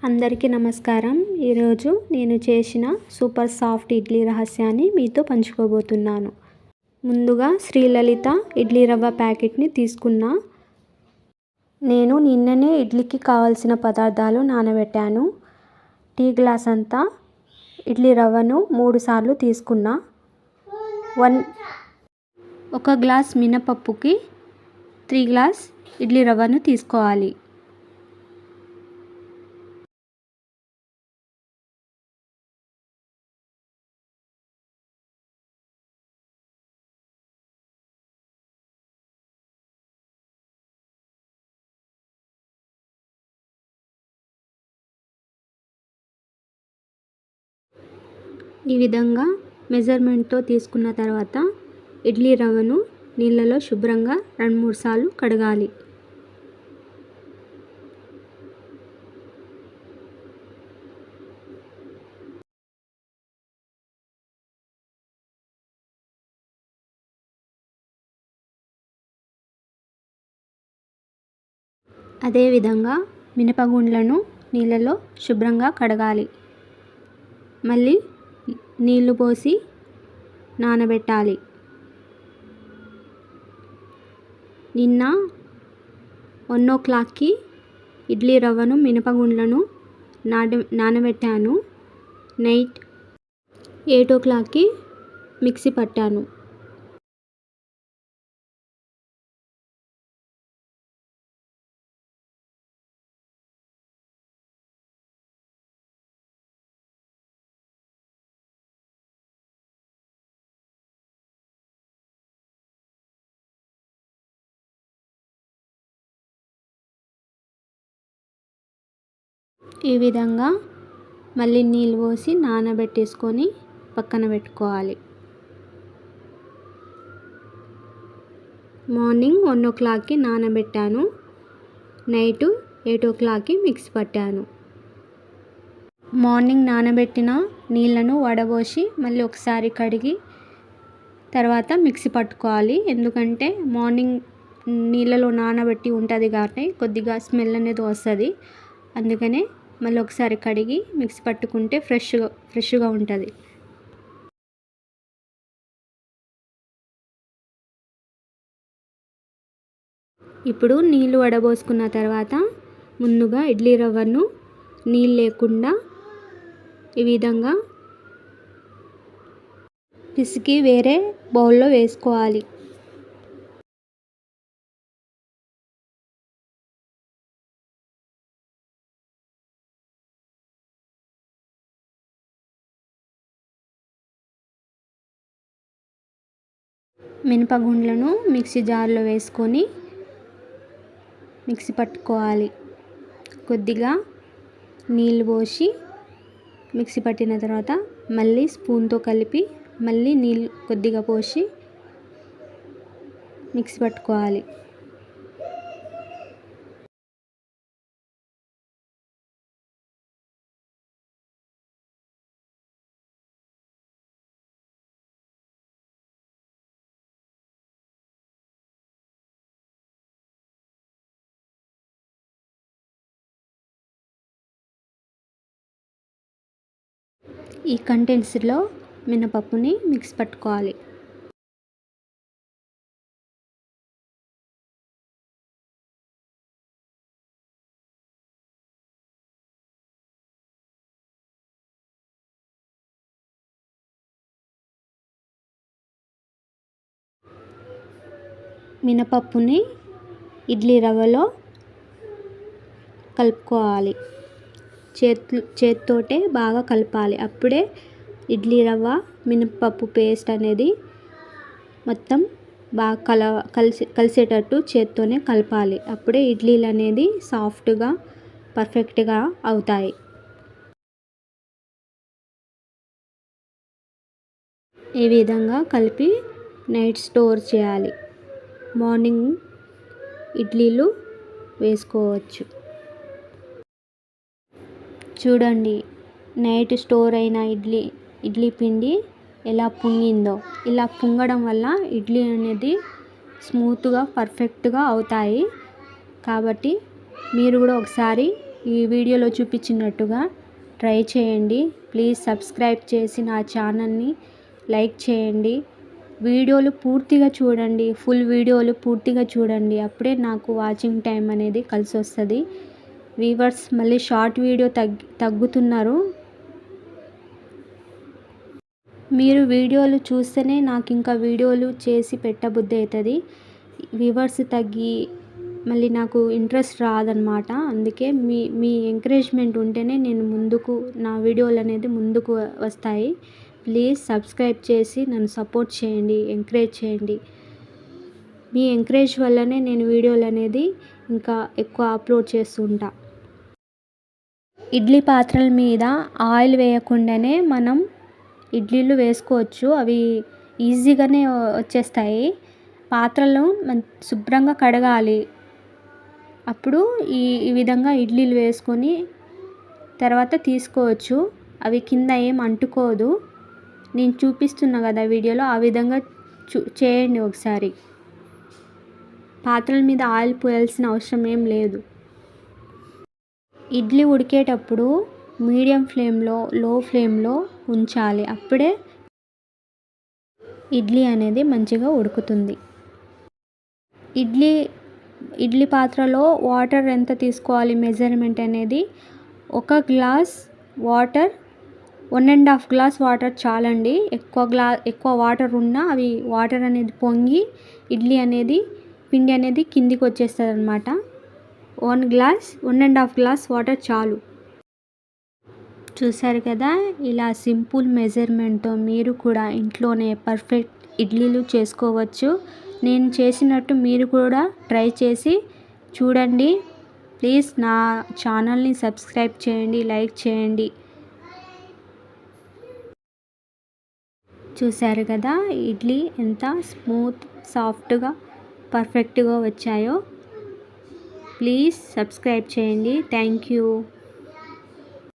అందరికీ నమస్కారం. ఈరోజు నేను చేసిన సూపర్ సాఫ్ట్ ఇడ్లీ రహస్యాన్ని మీతో పంచుకోబోతున్నాను. ముందుగా శ్రీలలిత ఇడ్లీ రవ్వ ప్యాకెట్ని తీసుకున్నా. నేను నిన్ననే ఇడ్లీకి కావాల్సిన పదార్థాలు నానబెట్టాను. టీ గ్లాస్ అంతా ఇడ్లీ రవ్వను 3 సార్లు తీసుకున్నా. 1 గ్లాస్ మినపప్పుకి 3 గ్లాస్ ఇడ్లీ రవ్వను తీసుకోవాలి. ఈ విధంగా మెజర్మెంట్తో తీసుకున్న తర్వాత ఇడ్లీ రవ్వను నీళ్ళలో శుభ్రంగా 2-3 సార్లు కడగాలి. అదేవిధంగా మినపగుండ్లను నీళ్ళలో శుభ్రంగా కడగాలి. మళ్ళీ నీళ్లు పోసి నానబెట్టాలి. నిన్న 1:00కి ఇడ్లీ రవ్వను మినపగుండ్లను నానబెట్టాను. నైట్ 8:00కి మిక్సీ పట్టాను. ఈ విధంగా మళ్ళీ నీళ్ళు పోసి నానబెట్టేసుకొని పక్కన పెట్టుకోవాలి. మార్నింగ్ 1:00కి నానబెట్టాను. నైట్ 8:00కి మిక్సీ పట్టాను. మార్నింగ్ నానబెట్టిన నీళ్ళను వడబోసి మళ్ళీ ఒకసారి కడిగి తర్వాత మిక్సీ పట్టుకోవాలి. ఎందుకంటే మార్నింగ్ నీళ్ళలో నానబెట్టి ఉంటుంది కాబట్టి కొద్దిగా స్మెల్ అనేది వస్తుంది. అందుకనే మళ్ళీ ఒకసారి కడిగి మిక్సీ పట్టుకుంటే ఫ్రెష్గా ఉంటుంది. ఇప్పుడు నీళ్ళు వడబోసుకున్న తర్వాత ముందుగా ఇడ్లీ రవ్వను నీళ్ళు లేకుండా ఈ విధంగా పిసికి వేరే బౌల్లో వేసుకోవాలి. మినపగుండ్లను మిక్సీ జార్లో వేసుకొని మిక్సీ పట్టుకోవాలి. కొద్దిగా నీళ్ళు పోసి మిక్సీ పట్టిన తర్వాత మళ్ళీ స్పూన్తో కలిపి మళ్ళీ నీళ్ళు కొద్దిగా పోసి మిక్సీ పట్టుకోవాలి. ఈ కంటెంట్స్లో మినపప్పుని మిక్స్ పట్టుకోవాలి. మినపప్పుని ఇడ్లీ రవ్వలో కలుపుకోవాలి. చేత్తోటే బాగా కలపాలి. అప్పుడే ఇడ్లీ రవ్వ మినపప్పు పేస్ట్ అనేది మొత్తం బాగా కలిసేటట్టు చేత్తోనే కలపాలి. అప్పుడే ఇడ్లీలు అనేది సాఫ్ట్గా పర్ఫెక్ట్గా అవుతాయి. ఈ విధంగా కలిపి నైట్ స్టోర్ చేయాలి. మార్నింగ్ ఇడ్లీలు వేసుకోవచ్చు. చూడండి, నైట్ స్టోర్ అయిన ఇడ్లీ పిండి ఎలా పొంగిందో. ఇలా పొంగడం వల్ల ఇడ్లీ అనేది స్మూత్గా పర్ఫెక్ట్గా అవుతాయి. కాబట్టి మీరు కూడా ఒకసారి ఈ వీడియోలో చూపించినట్టుగా ట్రై చేయండి. ప్లీజ్ సబ్స్క్రైబ్ చేసి నా ఛానల్ని లైక్ చేయండి. వీడియోలు పూర్తిగా చూడండి, ఫుల్ వీడియోలు పూర్తిగా చూడండి. అప్పుడే నాకు వాచింగ్ టైం అనేది కలిసి వస్తుంది. వ్యూవర్స్ మళ్ళీ షార్ట్ వీడియో తగ్గుతున్నారు. మీరు వీడియోలు చూస్తేనే నాకు ఇంకా వీడియోలు చేసి పెట్టబుద్ధి అవుతుంది. వ్యూవర్స్ తగ్గి మళ్ళీ నాకు ఇంట్రెస్ట్ రాదనమాట. అందుకే మీ ఎంకరేజ్మెంట్ ఉంటేనే నేను నా వీడియోలు అనేది ముందుకు వస్తాయి. ప్లీజ్ సబ్స్క్రైబ్ చేసి నన్ను సపోర్ట్ చేయండి, ఎంకరేజ్ చేయండి. మీ ఎంకరేజ్ వల్లనే నేను వీడియోలు అనేది ఇంకా ఎక్కువ అప్లోడ్ చేస్తుంటా. ఇడ్లీ పాత్రల మీద ఆయిల్ వేయకుండానే మనం ఇడ్లీలు వేసుకోవచ్చు. అవి ఈజీగానే వచ్చేస్తాయి. పాత్రలను శుభ్రంగా కడగాలి. అప్పుడు ఈ విధంగా ఇడ్లీలు వేసుకొని తర్వాత తీసుకోవచ్చు. అవి కింద ఏం అంటుకోదు. నేను చూపిస్తున్నా కదా వీడియోలో, ఆ విధంగా చేయండి ఒకసారి. పాత్రల మీద ఆయిల్ పోయాల్సిన అవసరం ఏం లేదు. ఇడ్లీ ఉడికేటప్పుడు మీడియం ఫ్లేమ్లో, లో ఫ్లేమ్లో ఉంచాలి. అప్పుడే ఇడ్లీ అనేది మంచిగా ఉడుకుతుంది. ఇడ్లీ పాత్రలో వాటర్ ఎంత తీసుకోవాలి మెజర్మెంట్ అనేది, 1 గ్లాస్ వాటర్, 1.5 గ్లాస్ వాటర్ చాలండి. ఎక్కువ వాటర్ ఉన్నా అవి వాటర్ అనేది పొంగి పిండి అనేది కిందికి వచ్చేస్తుంది అన్నమాట. 1.5 గ్లాస్ వాటర్ చాలు. చూసారు కదా, ఇలా సింపుల్ మెజర్మెంట్తో మీరు కూడా ఇంట్లోనే పర్ఫెక్ట్ ఇడ్లీలు చేసుకోవచ్చు. నేను చేసినట్టు మీరు కూడా ట్రై చేసి చూడండి. ప్లీజ్ నా ఛానల్ని సబ్స్క్రైబ్ చేయండి, లైక్ చేయండి. చూసారు కదా ఇడ్లీ ఎంత స్మూత్, సాఫ్ట్గా, పర్ఫెక్ట్గా వచ్చాయో. ప్లీజ్ సబ్స్క్రైబ్ చేయండి. Thank you.